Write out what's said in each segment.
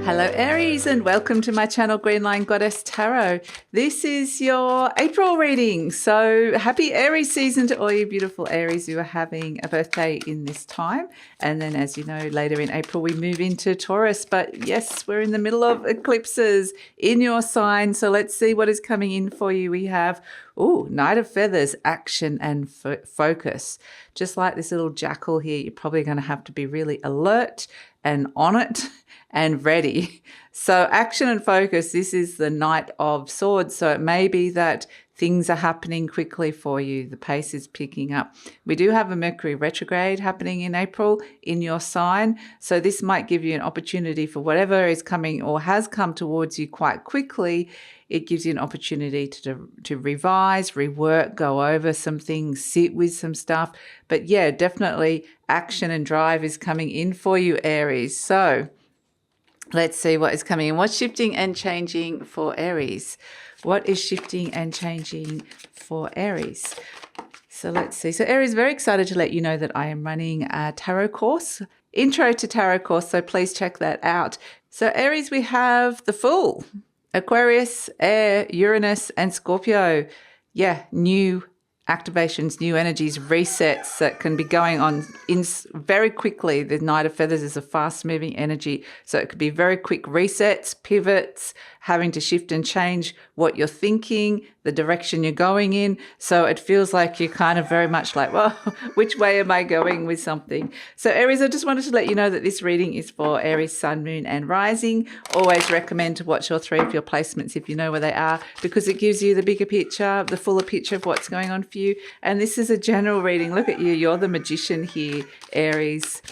Hello Aries, and welcome to my channel GreenLion Goddess Tarot. This is your April reading. So happy Aries season to all you beautiful Aries who are having a birthday in this time. And then, as you know, later in April we move into Taurus. But yes, we're in the middle of eclipses in your sign. So let's see what is coming in for you. We have Knight of Feathers, action and focus. Just like this little jackal here, you're probably going to have to be really alert and on it and ready. So action and focus, this is the Knight of Swords. So it may be that things are happening quickly for you. The pace is picking up. We do have a Mercury retrograde happening in April in your sign. So this might give you an opportunity for whatever is coming or has come towards you quite quickly. It gives you an opportunity to revise, rework, go over some things, sit with some stuff. But yeah, definitely action and drive is coming in for you, Aries. So let's see what is coming in. What's shifting and changing for Aries? What is shifting and changing for Aries? So let's see. So Aries, very excited to let you know that I am running a tarot course, intro to tarot course. So please check that out. So Aries, we have the Fool, Aquarius, Air, Uranus, and Scorpio. Yeah, new activations, new energies, resets that can be going on in very quickly. The Knight of Feathers is a fast-moving energy, so it could be very quick resets, pivots, having to shift and change what you're thinking, the direction you're going in. So it feels like you're kind of very much like, well, which way am I going with something? So Aries, I just wanted to let you know that this reading is for Aries, Sun, Moon, and Rising. Always recommend to watch all three of your placements if you know where they are, because it gives you the bigger picture, the fuller picture of what's going on for you. And this is a general reading. Look at you. You're the magician here, Aries.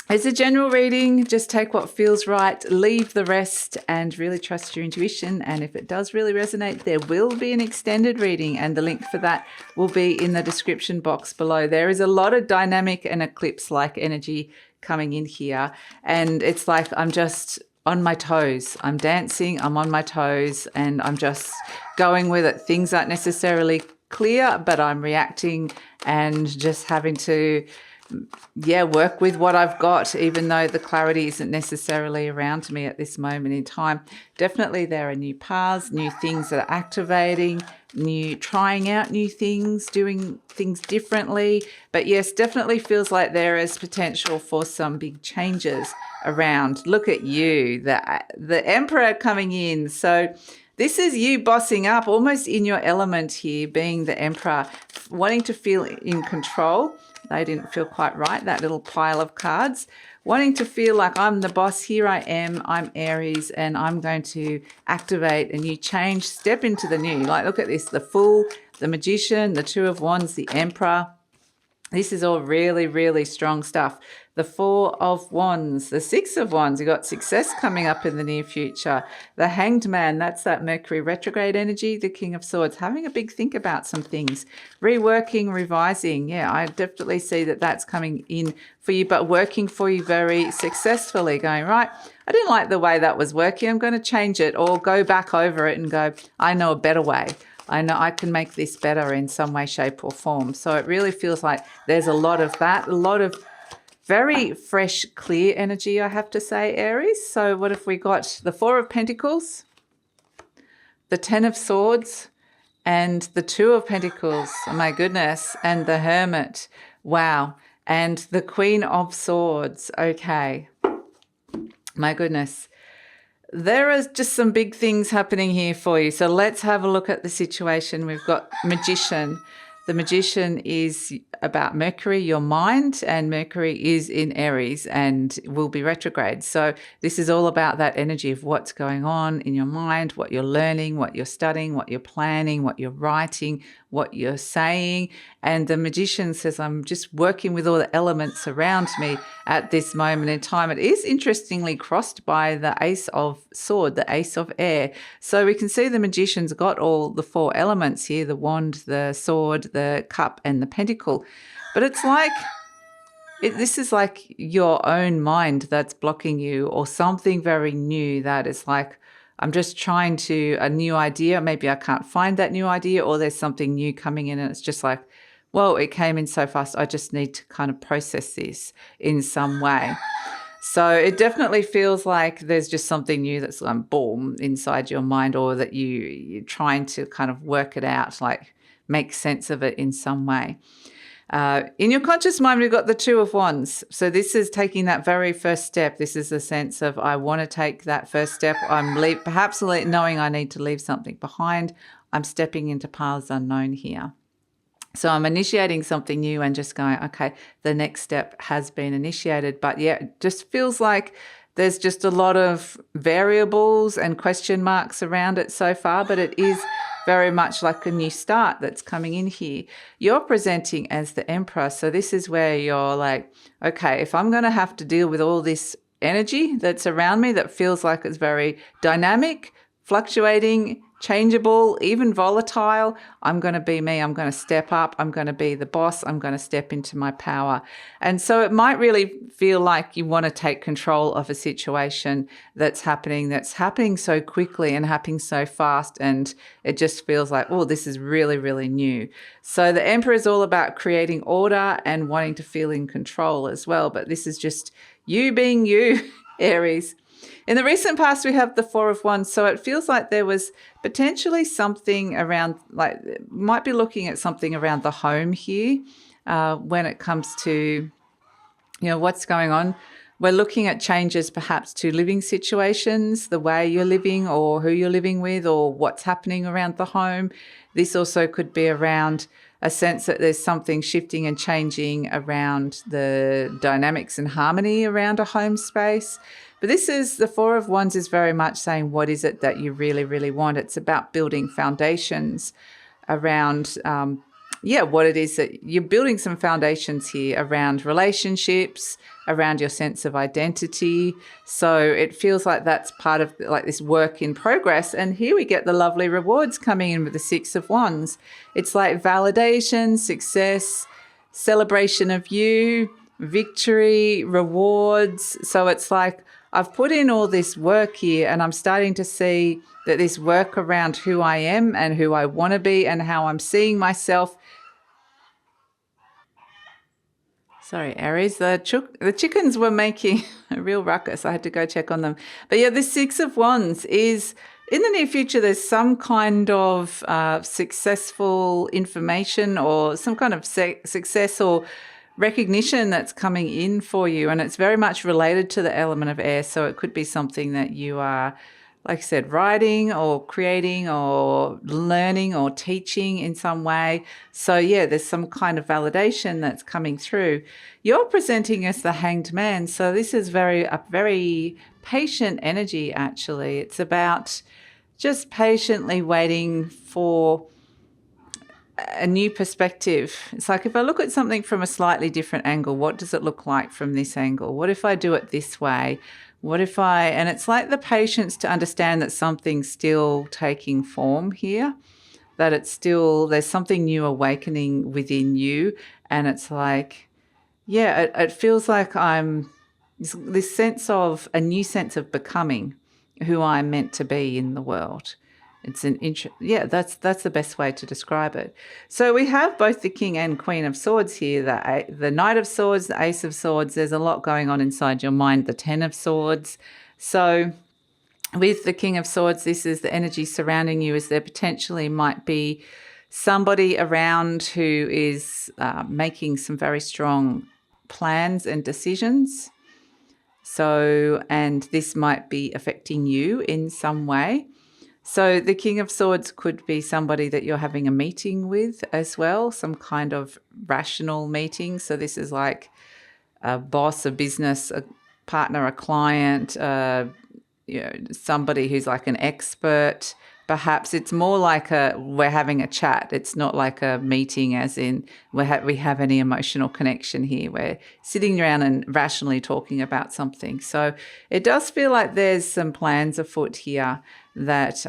It's a general reading. Just take what feels right, leave the rest, and really trust your intuition. And if it does really resonate, there will be an extended reading, and the link for that will be in the description box below. There is a lot of dynamic and eclipse-like energy coming in here, and it's like I'm just on my toes. I'm dancing, I'm on my toes, and I'm just going with it. Things aren't necessarily clear, but I'm reacting and just having to work with what I've got, even though the clarity isn't necessarily around me at this moment in time. Definitely there are new paths, new things that are activating, trying out new things, doing things differently. But yes, definitely feels like there is potential for some big changes around. Look at you, the Emperor coming in. So this is you bossing up, almost in your element here, being the Emperor, wanting to feel in control. They didn't feel quite right, that little pile of cards. Wanting to feel like I'm the boss, here I am, I'm Aries, and I'm going to activate a new change, step into the new. Like, look at this, the Fool, the Magician, the Two of Wands, the Emperor. This is all really, really strong stuff. The Four of Wands, the Six of Wands, you've got success coming up in the near future. The Hanged Man, that's that Mercury retrograde energy. The King of Swords, having a big think about some things. Reworking, revising. Yeah, I definitely see that that's coming in for you, but working for you very successfully. Going, right, I didn't like the way that was working. I'm going to change it, or go back over it and go, I know a better way. I know I can make this better in some way, shape, or form. So it really feels like there's a lot of that, a lot of very fresh, clear energy, I have to say, Aries. So what have we got? The Four of Pentacles, the Ten of Swords, and the Two of Pentacles. Oh my goodness. And the Hermit. Wow. And the Queen of Swords. Okay. My goodness. There is just some big things happening here for you. So let's have a look at the situation. We've got Magician. The Magician is about Mercury, your mind, and Mercury is in Aries and will be retrograde. So this is all about that energy of what's going on in your mind, what you're learning, what you're studying, what you're planning, what you're writing, what you're saying. And the Magician says, I'm just working with all the elements around me at this moment in time. It is interestingly crossed by the Ace of Sword, the Ace of Air. So we can see the Magician's got all the four elements here, the wand, the sword, the cup, and the pentacle. But it's like, this is like your own mind that's blocking you, or something very new that is like, I'm just trying to, a new idea, maybe I can't find that new idea, or there's something new coming in and it's just like, well, it came in so fast, I just need to kind of process this in some way. So it definitely feels like there's just something new that's boom inside your mind, or that you're trying to kind of work it out, like make sense of it in some way. In your conscious mind, we've got the Two of Wands. So this is taking that very first step. This is a sense of, I want to take that first step. I'm perhaps knowing I need to leave something behind. I'm stepping into paths unknown here. So I'm initiating something new and just going, okay, the next step has been initiated. But yeah, it just feels like there's just a lot of variables and question marks around it so far, but it is very much like a new start that's coming in here. You're presenting as the Emperor. So this is where you're like, okay, if I'm going to have to deal with all this energy that's around me that feels like it's very dynamic, fluctuating, changeable, even volatile, I'm going to be me. I'm going to step up. I'm going to be the boss. I'm going to step into my power. And so it might really feel like you want to take control of a situation that's happening so quickly and happening so fast. And it just feels like, oh, this is really, really new. So the Emperor is all about creating order and wanting to feel in control as well. But this is just you being you, Aries. In the recent past, we have the Four of Wands. So it feels like there was potentially something around, like, might be looking at something around the home here when it comes to, what's going on. We're looking at changes perhaps to living situations, the way you're living or who you're living with or what's happening around the home. This also could be around a sense that there's something shifting and changing around the dynamics and harmony around a home space. But this is, the Four of Wands is very much saying, what is it that you really, really want? It's about building foundations around, what it is that you're building some foundations here around relationships, around your sense of identity. So it feels like that's part of like this work in progress. And here we get the lovely rewards coming in with the Six of Wands. It's like validation, success, celebration of you, victory, rewards. So it's like, I've put in all this work here and I'm starting to see that this work around who I am and who I want to be and how I'm seeing myself. Sorry, Aries, the chickens were making a real ruckus. I had to go check on them. But yeah, the Six of Wands is, in the near future, there's some kind of successful information or some kind of success or recognition that's coming in for you, and it's very much related to the element of air. So it could be something that you are, like I said, writing or creating or learning or teaching in some way. So yeah, there's some kind of validation that's coming through. You're presenting as the Hanged Man. So this is a very patient energy, actually. It's about just patiently waiting for a new perspective. It's like, if I look at something from a slightly different angle, what does it look like from this angle? What if I do it this way? And it's like the patience to understand that something's still taking form here, that there's something new awakening within you. And it's like, yeah, it feels like I'm this sense of a new sense of becoming who I'm meant to be in the world. It's that's the best way to describe it. So we have both the King and Queen of Swords here, the Knight of Swords, the Ace of Swords. There's a lot going on inside your mind, the Ten of Swords. So with the King of Swords, this is the energy surrounding you, as there potentially might be somebody around who is making some very strong plans and decisions. So, and this might be affecting you in some way. So the King of Swords could be somebody that you're having a meeting with as well, some kind of rational meeting. So this is like a boss, a business, a partner, a client, somebody who's like an expert. Perhaps it's more like we're having a chat. It's not like a meeting as in we have any emotional connection here. We're sitting around and rationally talking about something. So it does feel like there's some plans afoot here that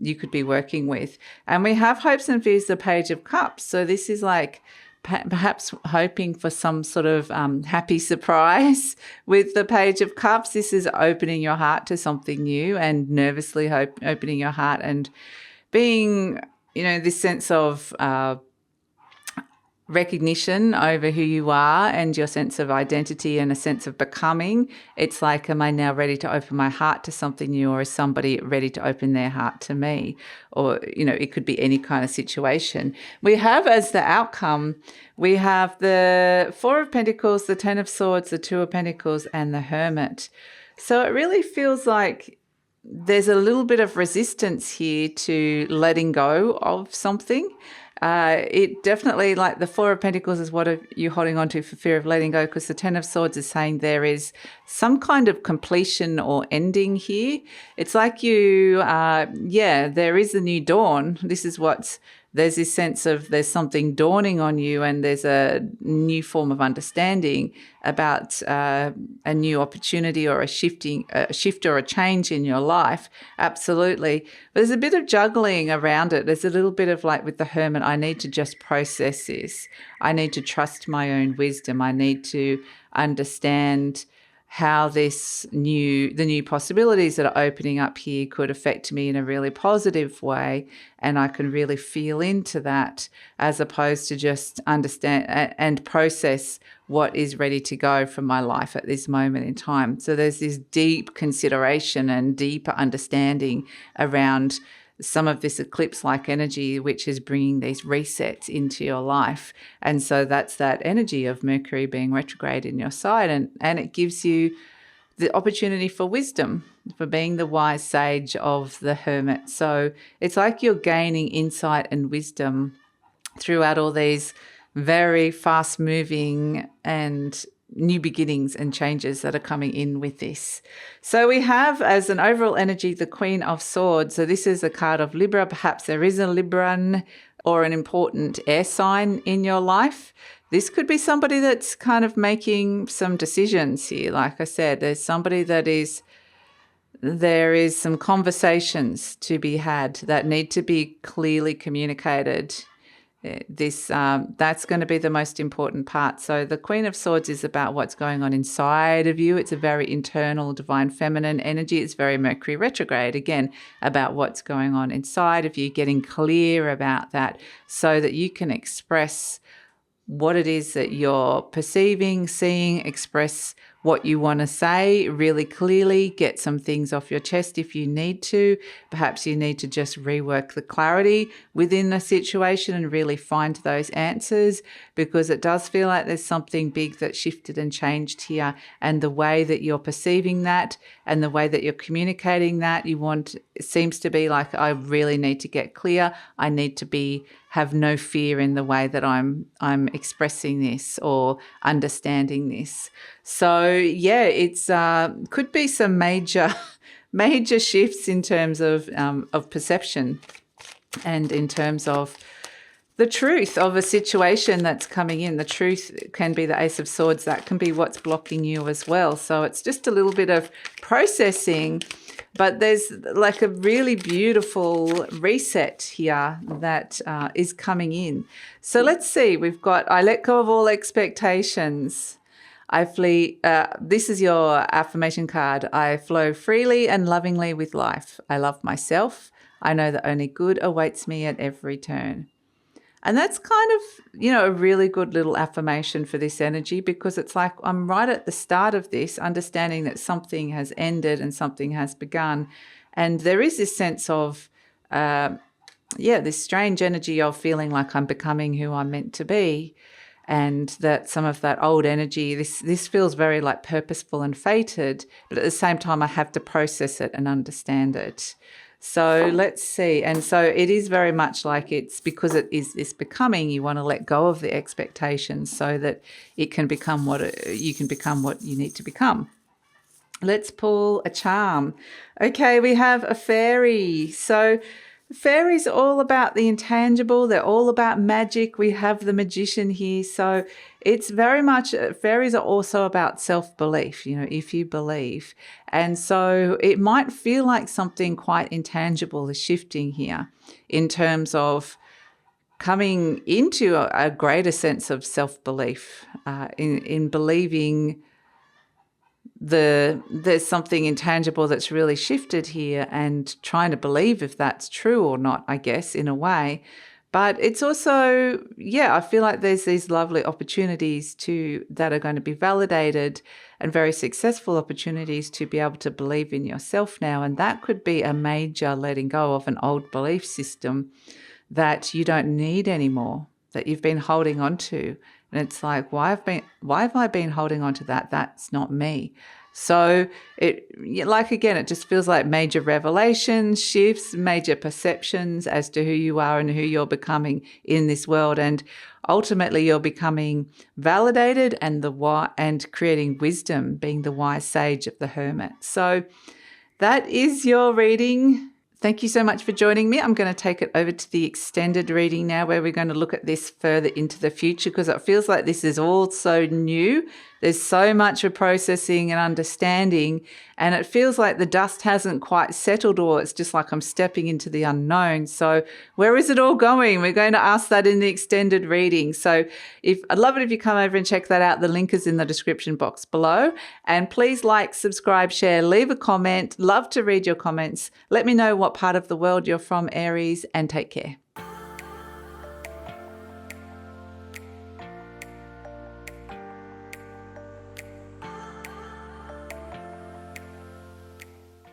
you could be working with. And we have hopes and fears, the Page of Cups. So this is like perhaps hoping for some sort of happy surprise with the Page of Cups. This is opening your heart to something new and nervously opening your heart and being, this sense of recognition over who you are and your sense of identity and a sense of becoming. It's like, am I now ready to open my heart to something new, or is somebody ready to open their heart to me? Or, it could be any kind of situation. We have as the outcome, we have the Four of Pentacles, the Ten of Swords, the Two of Pentacles, and the Hermit. So it really feels like there's a little bit of resistance here to letting go of something. It definitely, like the Four of Pentacles is what are you holding on to for fear of letting go, because the Ten of Swords is saying there is some kind of completion or ending here. It's like there is a new dawn. There's this sense of there's something dawning on you, and there's a new form of understanding about a new opportunity or a shift or a change in your life. Absolutely. But there's a bit of juggling around it. There's a little bit of like with the Hermit, I need to just process this. I need to trust my own wisdom. I need to understand how the new possibilities that are opening up here could affect me in a really positive way, and I can really feel into that, as opposed to just understand and process what is ready to go from my life at this moment in time. So there's this deep consideration and deeper understanding around some of this eclipse-like energy, which is bringing these resets into your life. And so that's that energy of Mercury being retrograde in your side, and it gives you the opportunity for wisdom, for being the wise sage of the Hermit. So it's like you're gaining insight and wisdom throughout all these very fast-moving and new beginnings and changes that are coming in with this. So we have as an overall energy the Queen of Swords. So this is a card of Libra. Perhaps there is a Libran or an important air sign in your life. This could be somebody that's kind of making some decisions here. Like I said, there is some conversations to be had that need to be clearly communicated. That's going to be the most important part. So the Queen of Swords is about what's going on inside of you. It's a very internal, divine feminine energy. It's very Mercury retrograde, again, about what's going on inside of you, getting clear about that so that you can express what it is that you're perceiving, seeing, express what you want to say really clearly, get some things off your chest if you need to. Perhaps you need to just rework the clarity within the situation and really find those answers, because it does feel like there's something big that shifted and changed here, and the way that you're perceiving that and the way that you're communicating that, it seems to be like, I really need to get clear. I need to have no fear in the way that I'm expressing this or understanding this. So yeah, it's could be some major shifts in terms of perception, and in terms of the truth of a situation that's coming in. The truth can be the Ace of Swords. That can be what's blocking you as well. So it's just a little bit of processing, but there's like a really beautiful reset here that is coming in. So let's see. We've got, I let go of all expectations. I flee. This is your affirmation card. I flow freely and lovingly with life. I love myself. I know that only good awaits me at every turn. And that's kind of, a really good little affirmation for this energy, because it's like I'm right at the start of this, understanding that something has ended and something has begun. And there is this sense of, this strange energy of feeling like I'm becoming who I'm meant to be. And that some of that old energy, this feels very like purposeful and fated, but at the same time I have to process it and understand it. So let's see. And so it is very much like, it's because it is this becoming, you want to let go of the expectations so that it can become you can become what you need to become. Let's pull a charm. Okay, we have a fairy. So fairies are all about the intangible. They're all about magic. We have the magician here. So it's very much, fairies are also about self-belief, if you believe. And so it might feel like something quite intangible is shifting here in terms of coming into a greater sense of self-belief, in believing there's something intangible that's really shifted here, and trying to believe if that's true or not, I guess, in a way. But it's also, I feel like there's these lovely opportunities that are going to be validated, and very successful opportunities to be able to believe in yourself now. And that could be a major letting go of an old belief system that you don't need anymore, that you've been holding on to. And it's like, why have I been holding on to that? That's not me. So it just feels like major revelations, shifts, major perceptions as to who you are and who you're becoming in this world. And ultimately you're becoming validated and creating wisdom, being the wise sage of the hermit. So that is your reading. Thank you so much for joining me. I'm going to take it over to the extended reading now, where we're going to look at this further into the future, because it feels like this is all so new. There's so much for processing and understanding, and it feels like the dust hasn't quite settled, or it's just like I'm stepping into the unknown. So where is it all going? We're going to ask that in the extended reading. So I'd love it if you come over and check that out. The link is in the description box below. And please like, subscribe, share, leave a comment. Love to read your comments. Let me know what part of the world you're from, Aries, and take care.